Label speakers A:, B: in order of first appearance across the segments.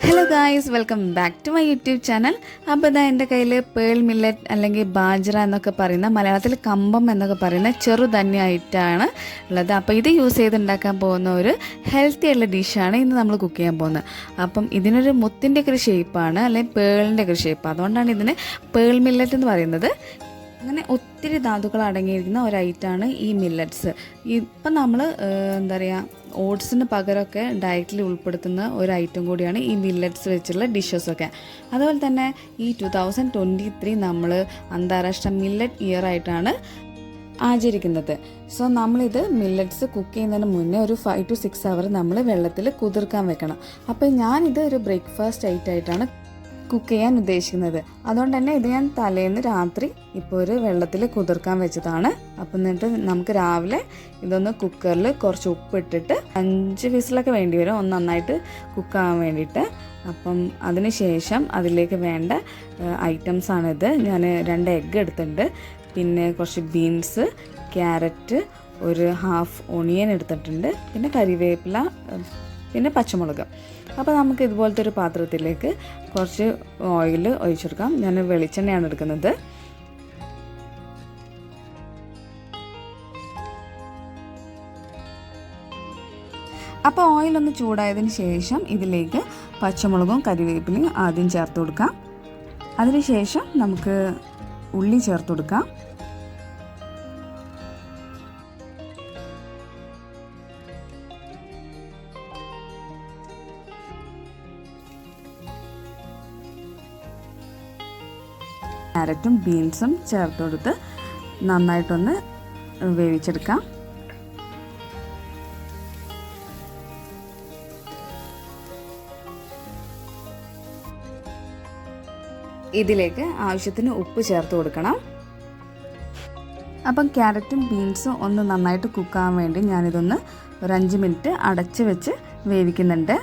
A: Hello guys, welcome back to my YouTube channel. അപ്പോൾ ഇതാ എൻ്റെ കയ്യിൽ പേൾ മില്ലറ്റ് അല്ലെങ്കിൽ ബാജ്ര എന്നൊക്കെ പറയുന്ന, മലയാളത്തിൽ കമ്പം എന്നൊക്കെ പറയുന്ന ചെറുധാന്യമായിട്ടാണ് ഉള്ളത്. അപ്പോൾ ഇത് യൂസ് ചെയ്ത് ഉണ്ടാക്കാൻ പോകുന്ന ഒരു ഹെൽത്തി ആയിട്ടുള്ള ഡിഷാണ് ഇന്ന് നമ്മൾ കുക്ക് ചെയ്യാൻ പോകുന്നത്. അപ്പം ഇതിനൊരു മുത്തിൻ്റെ ഒക്കെ ഒരു ഷേപ്പാണ്, അല്ലെങ്കിൽ പേളിൻ്റെ ഒക്കെ ഒരു ഷേപ്പ്. അതുകൊണ്ടാണ് ഇതിന് പേൾ മില്ലറ്റ് എന്ന് പറയുന്നത്. അങ്ങനെ ഒത്തിരി ധാതുക്കൾ അടങ്ങിയിരിക്കുന്ന ഒരു ഐറ്റമാണ് ഈ മില്ലറ്റ്സ്. ഇപ്പം നമ്മൾ എന്താ പറയുക, ഓട്സിന് പകരമൊക്കെ ഡയറ്റിൽ ഉൾപ്പെടുത്തുന്ന ഒരു ഐറ്റം കൂടിയാണ് ഈ മില്ലറ്റ്സ് വെച്ചുള്ള ഡിഷസൊക്കെ. അതുപോലെ തന്നെ ഈ 2023 നമ്മൾ അന്താരാഷ്ട്ര മില്ലറ്റ് ഇയർ ആയിട്ടാണ് ആചരിക്കുന്നത്. സോ നമ്മളിത് മില്ലറ്റ്സ് കുക്ക് ചെയ്യുന്നതിന് മുന്നേ ഒരു 5 to 6 hours നമ്മൾ വെള്ളത്തിൽ കുതിർക്കാൻ വെക്കണം. അപ്പോൾ ഞാനിത് ഒരു ബ്രേക്ക്ഫാസ്റ്റ് ഐറ്റമായിട്ടാണ് കുക്ക് ചെയ്യാൻ ഉദ്ദേശിക്കുന്നത്. അതുകൊണ്ട് തന്നെ ഇത് ഞാൻ തലേന്ന് രാത്രി ഇപ്പോൾ ഒരു വെള്ളത്തിൽ കുതിർക്കാൻ വെച്ചതാണ്. അപ്പം എന്നിട്ട് നമുക്ക് രാവിലെ ഇതൊന്ന് കുക്കറിൽ കുറച്ച് ഉപ്പിട്ടിട്ട് 5 വിസിലൊക്കെ വേണ്ടി വരും ഒന്ന് നന്നായിട്ട് കുക്കാകാൻ വേണ്ടിയിട്ട്. അപ്പം അതിന് ശേഷം അതിലേക്ക് വേണ്ട ഐറ്റംസാണിത്. ഞാൻ 2 എഗ്ഗ് എടുത്തിട്ടുണ്ട്, പിന്നെ കുറച്ച് ബീൻസ്, ക്യാരറ്റ്, ഒരു ഹാഫ് ഓണിയൻ എടുത്തിട്ടുണ്ട്, പിന്നെ കരിവേപ്പില, പിന്നെ പച്ചമുളക്. അപ്പോൾ നമുക്ക് ഇതുപോലത്തെ ഒരു പാത്രത്തിലേക്ക് കുറച്ച് ഓയിൽ ഒഴിച്ചെടുക്കാം. ഞാൻ വെളിച്ചെണ്ണയാണ് എടുക്കുന്നത്. അപ്പോൾ ഓയിലൊന്ന് ചൂടായതിന് ശേഷം ഇതിലേക്ക് പച്ചമുളകും കരിവേപ്പിലയും ആദ്യം ചേർത്ത് കൊടുക്കാം. അതിനുശേഷം നമുക്ക് ഉള്ളി ചേർത്ത് കൊടുക്കാം. ക്യാരറ്റും ബീൻസും ചേർത്ത് കൊടുത്ത് നന്നായിട്ടൊന്ന് വേവിച്ചെടുക്കാം. ഇതിലേക്ക് ആവശ്യത്തിന് ഉപ്പ് ചേർത്ത് കൊടുക്കണം. അപ്പം ക്യാരറ്റും ബീൻസും ഒന്ന് നന്നായിട്ട് കുക്കാകാൻ വേണ്ടി ഞാനിതൊന്ന് ഒരു 5 മിനിറ്റ് അടച്ച് വെച്ച് വേവിക്കുന്നുണ്ട്.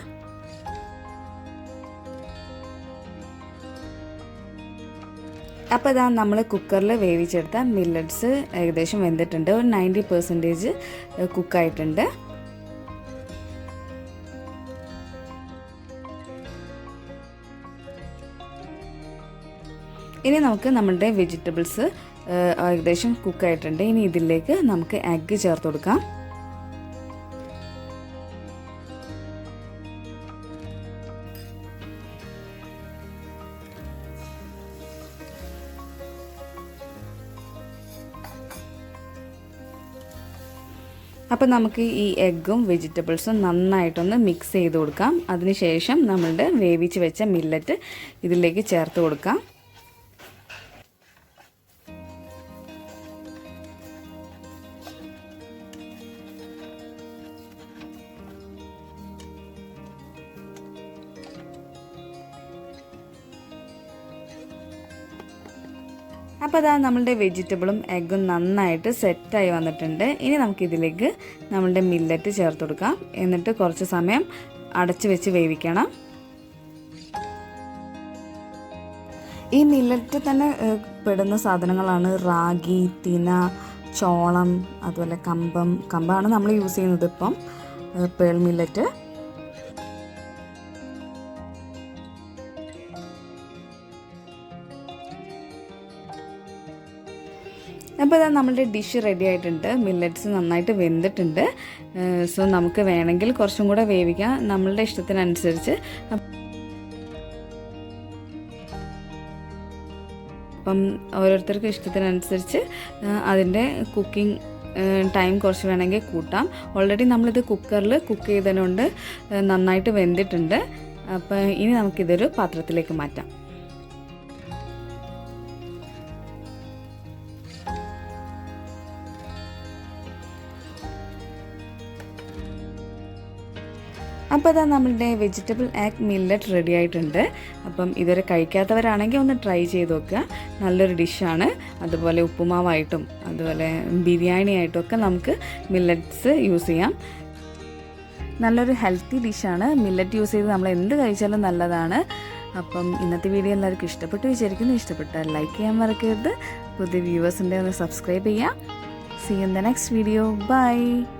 A: അപ്പോൾ ഇതാ നമ്മൾ കുക്കറിൽ വേവിച്ചെടുത്ത മില്ലറ്റ്സ് ഏകദേശം വെന്തിട്ടുണ്ട്. ഒരു 90% കുക്കായിട്ടുണ്ട്. ഇനി നമുക്ക് നമ്മുടെ വെജിറ്റബിൾസ് ഏകദേശം കുക്കായിട്ടുണ്ട്. ഇനി ഇതിലേക്ക് നമുക്ക് എഗ്ഗ് ചേർത്ത് കൊടുക്കാം. അപ്പോൾ നമുക്ക് ഈ എഗ്ഗും വെജിറ്റബിൾസും നന്നായിട്ടൊന്ന് മിക്സ് ചെയ്ത് കൊടുക്കാം. അതിനുശേഷം നമ്മളുടെ വേവിച്ച് വെച്ച മില്ലറ്റ് ഇതിലേക്ക് ചേർത്ത് കൊടുക്കാം. അപ്പോൾ അതാ നമ്മളുടെ വെജിറ്റബിളും എഗ്ഗും നന്നായിട്ട് സെറ്റായി വന്നിട്ടുണ്ട്. ഇനി നമുക്കിതിലേക്ക് നമ്മളുടെ മില്ലറ്റ് ചേർത്ത് കൊടുക്കാം. എന്നിട്ട് കുറച്ച് സമയം അടച്ച് വെച്ച് വേവിക്കണം. ഈ മില്ലറ്റ് തന്നെ പെടുന്ന സാധനങ്ങളാണ് റാഗി, തിന, ചോളം, അതുപോലെ കമ്പാണ് നമ്മൾ യൂസ് ചെയ്യുന്നത് ഇപ്പം പേൾ മില്ലറ്റ്. അപ്പോൾ ഇതാ നമ്മളുടെ ഡിഷ് റെഡി ആയിട്ടുണ്ട്. മില്ലറ്റ്സ് നന്നായിട്ട് വെന്തിട്ടുണ്ട്. സോ നമുക്ക് വേണമെങ്കിൽ കുറച്ചും കൂടെ വേവിക്കാം, നമ്മളുടെ ഇഷ്ടത്തിനനുസരിച്ച്. അപ്പം ഓരോരുത്തർക്കും ഇഷ്ടത്തിനനുസരിച്ച് അതിൻ്റെ കുക്കിംഗ് ടൈം കുറച്ച് വേണമെങ്കിൽ കൂട്ടാം. ഓൾറെഡി നമ്മളിത് കുക്കറിൽ കുക്ക് ചെയ്തതുകൊണ്ട് നന്നായിട്ട് വെന്തിട്ടുണ്ട്. അപ്പോൾ ഇനി നമുക്കിതൊരു പാത്രത്തിലേക്ക് മാറ്റാം. അപ്പോൾ അതാ നമ്മളുടെ വെജിറ്റബിൾ എഗ് മില്ലറ്റ് റെഡി ആയിട്ടുണ്ട്. അപ്പം ഇതുവരെ കഴിക്കാത്തവരാണെങ്കിൽ ഒന്ന് ട്രൈ ചെയ്ത് നോക്കുക. നല്ലൊരു ഡിഷാണ്. അതുപോലെ ഉപ്പുമാവായിട്ടും അതുപോലെ ബിരിയാണി ആയിട്ടും ഒക്കെ നമുക്ക് മില്ലറ്റ്സ് യൂസ് ചെയ്യാം. നല്ലൊരു ഹെൽത്തി ഡിഷാണ്. മില്ലറ്റ് യൂസ് ചെയ്ത് നമ്മൾ എന്ത് കഴിച്ചാലും നല്ലതാണ്. അപ്പം ഇന്നത്തെ വീഡിയോ എല്ലാവർക്കും ഇഷ്ടപ്പെട്ടു വിചാരിക്കുന്നു. ഇഷ്ടപ്പെട്ടാൽ ലൈക്ക് ചെയ്യാൻ മറക്കരുത്. പുതിയ വ്യൂവേഴ്സിൻ്റെ ഒന്ന് സബ്സ്ക്രൈബ് ചെയ്യാം. See you in the next video. Bye.